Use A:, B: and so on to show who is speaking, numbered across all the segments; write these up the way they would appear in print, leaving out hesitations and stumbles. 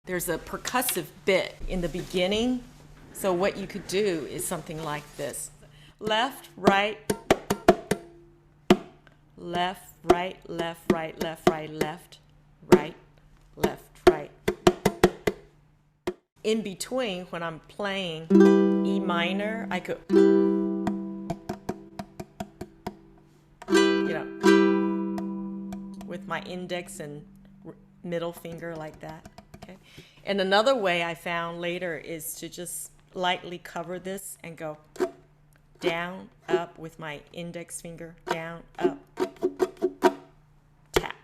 A: There's a percussive bit in the beginning. So what you could do is something like this. Left, right, left, right, left, right, left, right, left, right, left, right. In between, when I'm playing E minor, I could, with my index and middle finger like that. Okay. And another way I found later is to just lightly cover this and go down, up with my index finger, down, up, tap,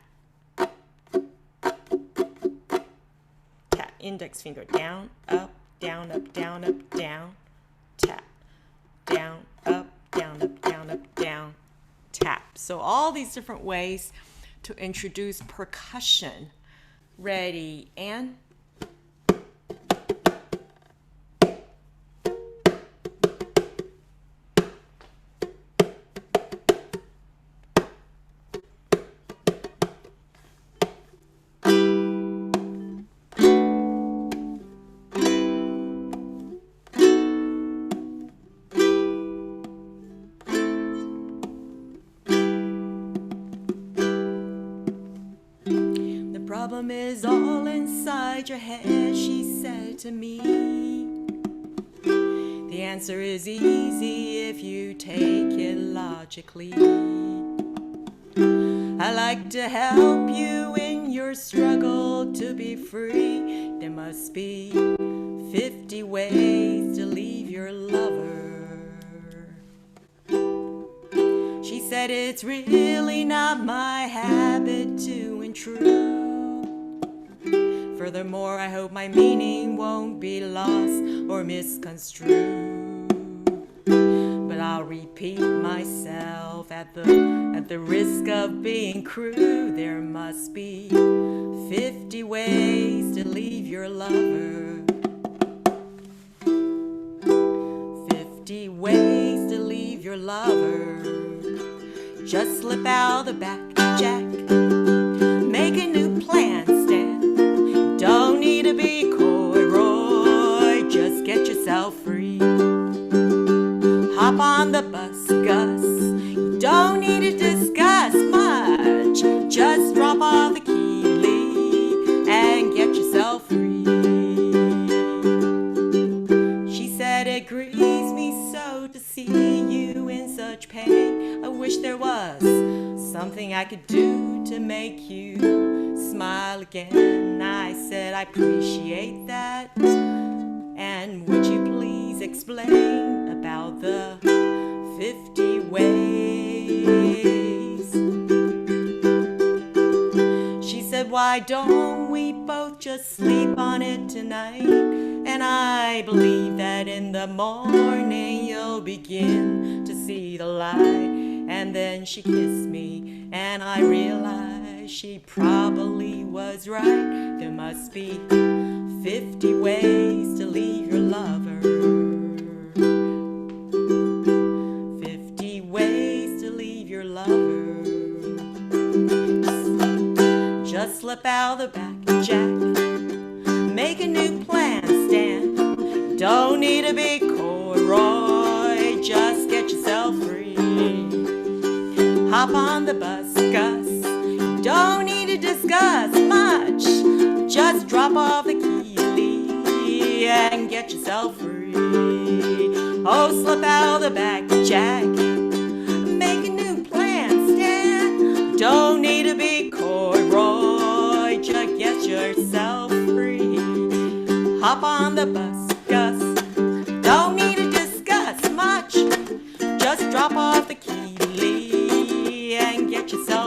A: tap, index finger, down, up, down, up, down, up, down, tap, down, up, down, up, down, up, down, tap. So all these different ways to introduce percussion. Ready, and problem is all inside your head, she said to me. The answer is easy if you take it logically. I like to help you in your struggle to be free. There must be 50 ways to leave your lover. She said it's really not my habit to intrude. Furthermore, I hope my meaning won't be lost or misconstrued. But I'll repeat myself at the risk of being crude. There must be 50 ways to leave your lover. 50 ways to leave your lover. Just slip out the back, Jack. Make a new plan, Stan. Don't need to be coy, Roy, just get yourself free. Hop on the bus, Gus, you don't need to discuss much. Just drop off the key, Lee, and get yourself free. She said it grieves me so to see you in such pain. I wish there was something I could do to make you smile again. I said I appreciate that, and would you please explain about the 50 ways? She said, why don't we both just sleep on it tonight? And I believe that in the morning you'll begin to see the light. And then she kissed me, and I realized she probably was right. There must be 50 ways to leave your lover. 50 ways to leave your lover. Just slip out the back, Jack. Make a new plan, Stan. Don't need a big coy, Roy. Just get yourself free. Hop on the bus, Gus. Don't need to discuss much. Just drop off the key, Lee, and get yourself free. Oh, slip out the back, Jack. Make a new plan, Stan. Don't need to be coy, Roy. Just get yourself free. Hop on the bus, Gus. Don't need to discuss much. Just drop off the key, Lee, and get yourself